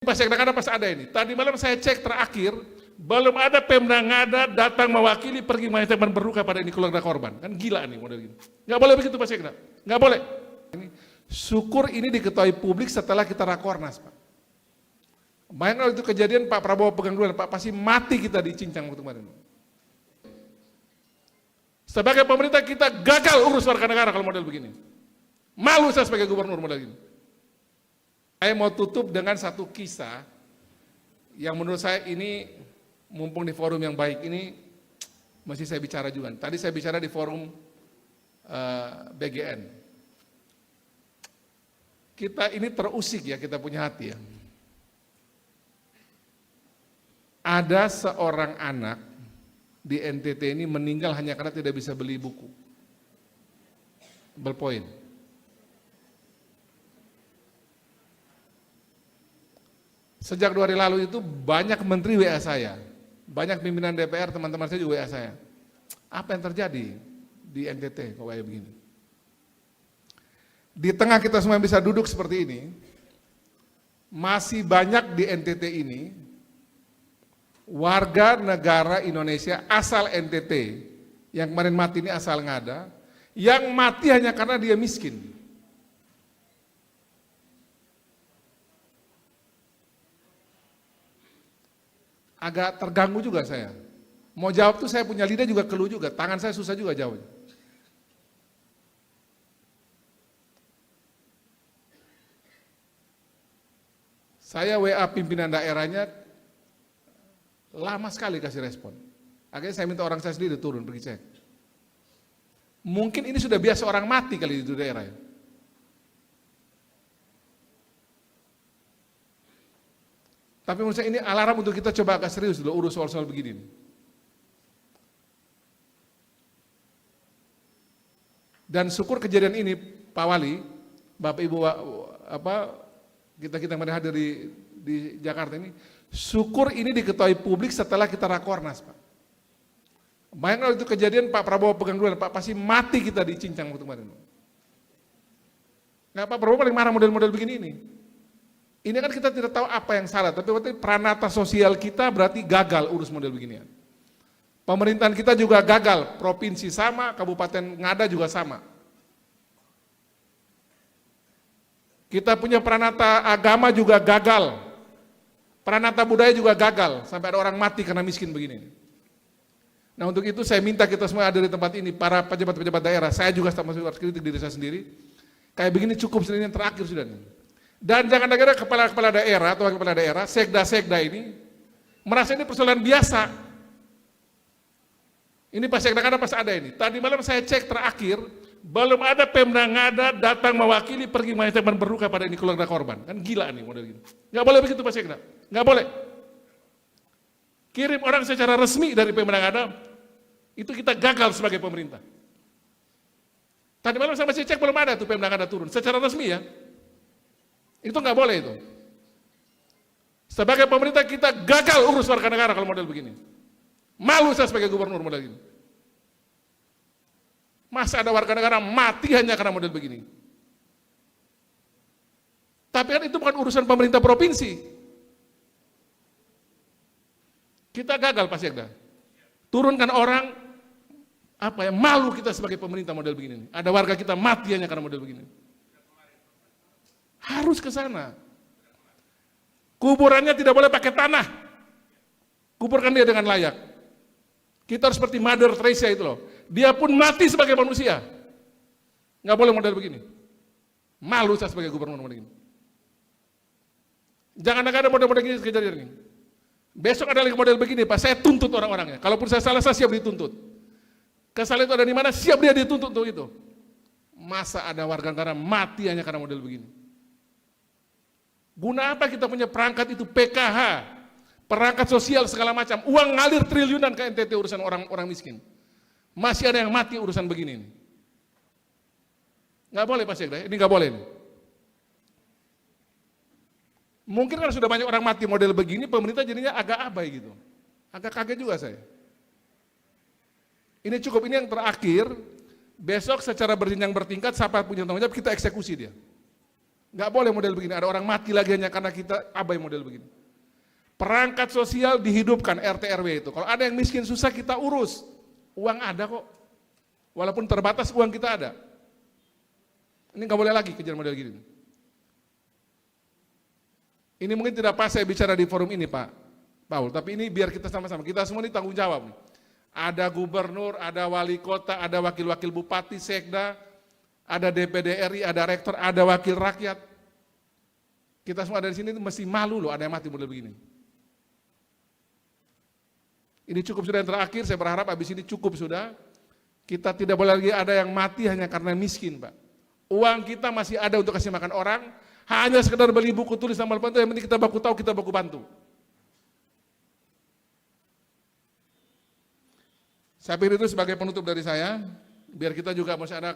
Pas kadang-kadang pas ada ini. Tadi malam saya cek terakhir, belum ada Pemda Ngada datang mewakili pergi menyampaikan berduka pada ini keluarga korban. Kan gila nih model gini. Nggak boleh begitu Pak Sekda. Nggak boleh. Syukur ini diketahui publik setelah kita rakornas, Pak. Bayangkan itu kejadian Pak Prabowo pegang duluan, Pak pasti mati kita di cincang waktu kemarin. Sebagai pemerintah kita gagal urus warga negara kalau model begini. Malu saya sebagai gubernur model gini. Saya mau tutup dengan satu kisah yang menurut saya ini mumpung di forum yang baik ini mesti saya bicara juga. Tadi saya bicara di forum BGN. Kita ini terusik ya, kita punya hati ya. Ada seorang anak di NTT ini meninggal hanya karena tidak bisa beli buku. Ballpoint. Sejak 2 hari lalu itu banyak menteri WA saya, banyak pimpinan DPR, teman-teman saya juga WA saya. Apa yang terjadi di NTT kok kayak begini? Di tengah kita semua bisa duduk seperti ini, masih banyak di NTT ini warga negara Indonesia asal NTT, yang kemarin mati ini asal Ngada, yang mati hanya karena dia miskin. Agak terganggu juga saya. Mau jawab tuh saya punya lidah juga keluh juga, tangan saya susah juga jawab. Saya WA pimpinan daerahnya, lama sekali kasih respon. Akhirnya saya minta orang saya sendiri turun pergi cek. Mungkin ini sudah biasa orang mati kali di daerah ya. Tapi menurut saya ini alarm untuk kita coba agak serius dulu urus soal-soal begini. Dan syukur kejadian ini Pak Wali, Bapak Ibu kita yang hadir di Jakarta ini, syukur ini diketahui publik setelah kita rakornas, Pak. Bayangkan itu kejadian Pak Prabowo pegang duluan, Pak pasti mati kita di cincang waktu kemarin. Nggak, Pak Prabowo paling marah model-model begini ini. Ini kan kita tidak tahu apa yang salah, tapi berarti peranata sosial kita berarti gagal urus model beginian. Pemerintahan kita juga gagal, provinsi sama, Kabupaten Ngada juga sama. Kita punya peranata agama juga gagal, peranata budaya juga gagal, sampai ada orang mati karena miskin begini. Nah untuk itu saya minta kita semua ada di tempat ini, para pejabat-pejabat daerah, saya juga sama kritik diri saya sendiri, kayak begini cukup sendiri yang terakhir sudah nih. Dan jangan ada kepala-kepala daerah atau kepala daerah, sekda-sekda ini merasa ini persoalan biasa. Ini pas kadang-kadang pas ada ini. Tadi malam saya cek terakhir, belum ada Pemda Ngada datang mewakili pergi menyampaikan berduka pada ini keluarga korban. Kan gila nih model gini. Nggak boleh begitu Pak Sekda, nggak boleh. Kirim orang secara resmi dari Pemda Ngada, itu kita gagal sebagai pemerintah. Tadi malam saya masih cek belum ada tuh Pemda Ngada turun secara resmi ya. Itu nggak boleh itu. Sebagai pemerintah kita gagal urus warga negara kalau model begini. Malu saya sebagai gubernur model gini. Masa ada warga negara mati hanya karena model begini. Tapi kan itu bukan urusan pemerintah provinsi. Kita gagal Pak Sekda. Turunkan orang, malu kita sebagai pemerintah model begini. Ada warga kita mati hanya karena model begini. Harus ke sana. Kuburannya tidak boleh pakai tanah. Kuburkan dia dengan layak. Kita harus seperti Mother Teresa itu loh. Dia pun mati sebagai manusia. Nggak boleh model begini. Malu saya sebagai gubernur model begini. Jangan ada model-model begini kejadian ini. Besok ada lagi model begini, Pak. Saya tuntut orang-orangnya. Kalaupun saya salah, saya siap dituntut. Kesalahan itu ada di mana? Siap dia dituntut untuk itu. Masa ada warga negara mati hanya karena model begini? Guna apa kita punya perangkat itu PKH, perangkat sosial segala macam, uang ngalir triliunan ke NTT urusan orang miskin. Masih ada yang mati urusan begini. Nggak boleh Pak Sekda, ini nggak boleh. Mungkin kalau sudah banyak orang mati model begini, pemerintah jadinya agak abai gitu. Agak kaget juga saya. Ini cukup, ini yang terakhir, besok secara berjenjang bertingkat, siapa punya tanggung jawab, kita eksekusi dia. Nggak boleh model begini, ada orang mati lagi hanya karena kita abai model begini. Perangkat sosial dihidupkan, RT RW itu. Kalau ada yang miskin susah kita urus, uang ada kok. Walaupun terbatas uang kita ada. Ini nggak boleh lagi kejadian model gini. Ini mungkin tidak pas saya bicara di forum ini Pak Paul, tapi ini biar kita sama-sama, kita semua ini tanggung jawab. Ada gubernur, ada wali kota, ada wakil-wakil bupati, sekda, ada DPD RI, ada rektor, ada wakil rakyat. Kita semua ada di sini mesti malu loh ada yang mati model begini. Ini cukup sudah yang terakhir, saya berharap habis ini cukup sudah. Kita tidak boleh lagi ada yang mati hanya karena miskin Pak. Uang kita masih ada untuk kasih makan orang, hanya sekedar beli buku tulis sama bantu, yang penting kita baku tahu, kita baku bantu. Saya pikir itu sebagai penutup dari saya, biar kita juga masih ada,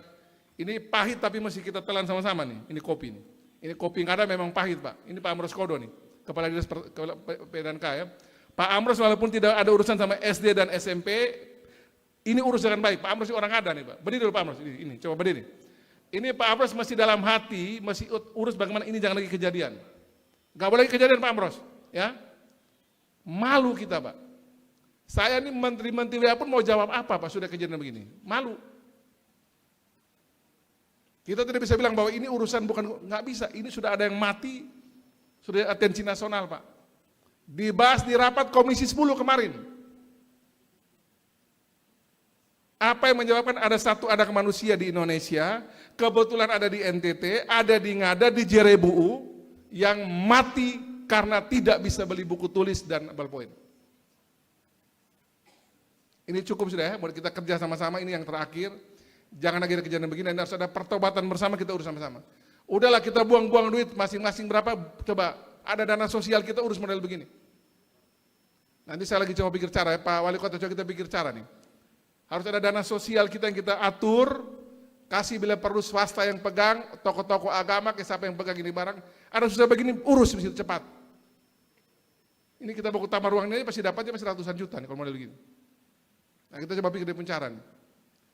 ini pahit tapi masih kita telan sama-sama nih, ini kopi nih. Ini kopi yang ada memang pahit Pak, ini Pak Amros Kodo nih, Kepala Dinas PDNK ya. Pak Amros walaupun tidak ada urusan sama SD dan SMP, ini urus dengan baik, Pak Amros orang ada nih Pak, berdiri dulu Pak Amros, ini coba berdiri. Ini Pak Amros masih dalam hati, masih urus bagaimana ini jangan lagi kejadian. Gak boleh lagi kejadian Pak Amros, ya. Malu kita Pak. Saya ini menteri-menteri pun mau jawab apa Pak sudah kejadian begini, malu. Kita tidak bisa bilang bahwa ini urusan bukan, nggak bisa. Ini sudah ada yang mati, sudah atensi nasional Pak. Dibahas di rapat Komisi 10 kemarin. Apa yang menyebabkan ada satu anak manusia di Indonesia, kebetulan ada di NTT, ada di Ngada, di Jerebuu, yang mati karena tidak bisa beli buku tulis dan ballpoint. Ini cukup sudah ya, buat kita kerja sama-sama, ini yang terakhir. Jangan lagi ada kejadian begini, harus ada pertobatan bersama, kita urus sama-sama. Udahlah kita buang-buang duit masing-masing berapa, coba ada dana sosial kita urus model begini. Nanti saya lagi coba pikir cara ya, Pak Wali Kota coba kita pikir cara nih. Harus ada dana sosial kita yang kita atur, kasih bila perlu swasta yang pegang, tokoh-tokoh agama, siapa yang pegang ini barang, ada susah begini, urus bisa cepat. Ini kita buku tambah ruangnya pasti dapatnya masih ratusan juta nih kalau model begini. Nah kita coba pikir dari cara nih.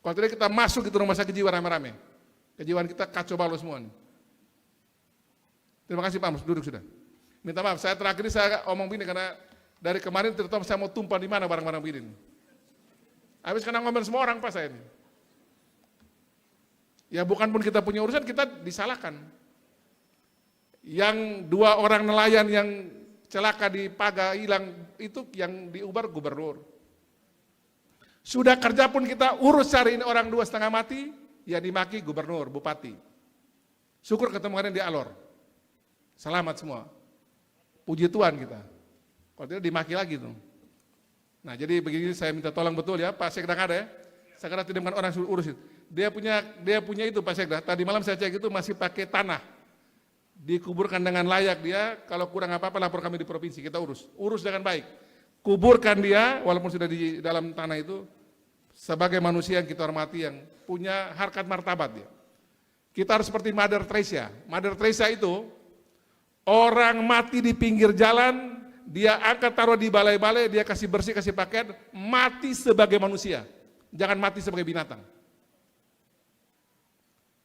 Kalau tidak kita masuk ke rumah sakit jiwa rame-rame, kejiwaan kita kacau balau semua nih. Terima kasih Pak Amos, duduk sudah. Minta maaf, saya terakhir ini saya omong begini karena dari kemarin terutama saya mau tumpah di mana barang-barang begini. Habis kena ngomel semua orang Pak saya ini. Ya bukan pun kita punya urusan, kita disalahkan. Yang 2 orang nelayan yang celaka di Paga hilang, itu yang diubar gubernur. Sudah kerja pun kita urus cari ini orang 2,5 mati, ya dimaki gubernur, bupati. Syukur ketemu kalian di Alor. Selamat semua. Puji Tuhan kita. Kalau tidak dimaki lagi tuh. Nah jadi begini saya minta tolong betul ya Pak Sekda ada ya. Sekarang tidak dengan orang suruh urus itu. Dia punya itu Pak Sekda. Tadi malam saya cek itu masih pakai tanah. Dikuburkan dengan layak dia. Kalau kurang apa-apa lapor kami di provinsi kita urus. Urus dengan baik. Kuburkan dia walaupun sudah di dalam tanah itu sebagai manusia yang kita hormati yang punya harkat martabat dia. Kita harus seperti Mother Teresa. Mother Teresa itu orang mati di pinggir jalan. Dia angkat taruh di balai-balai, dia kasih bersih, kasih pakaian, mati sebagai manusia, jangan mati sebagai binatang.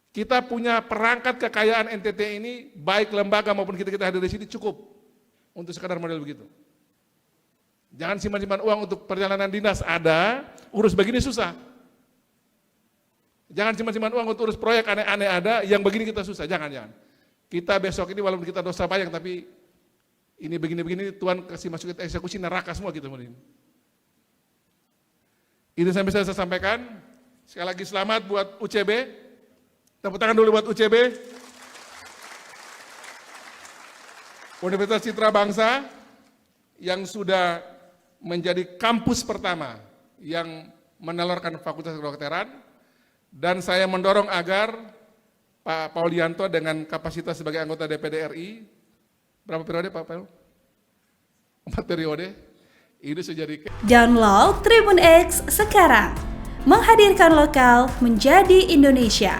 Kita punya perangkat kekayaan NTT ini, baik lembaga maupun kita hadir di sini cukup untuk sekadar model begitu. Jangan simpan-simpan uang untuk perjalanan dinas ada, urus begini susah. Jangan simpan-simpan uang untuk urus proyek aneh-aneh ada, yang begini kita susah, jangan. Kita besok ini walaupun kita dosa banyak tapi ini begini-begini Tuhan kasih masuk ke eksekusi neraka semua gitu. Ini sampai saya sampaikan. Sekali lagi selamat buat UCB. Tepuk tangan dulu buat UCB. Universitas Citra Bangsa yang sudah menjadi kampus pertama yang menelurkan Fakultas Kedokteran, dan saya mendorong agar Pak Paulianto dengan kapasitas sebagai anggota DPD RI, berapa periode Pak Paul? 4 periode. Ini sudah jadi. Download Tribun X sekarang. Menghadirkan lokal menjadi Indonesia.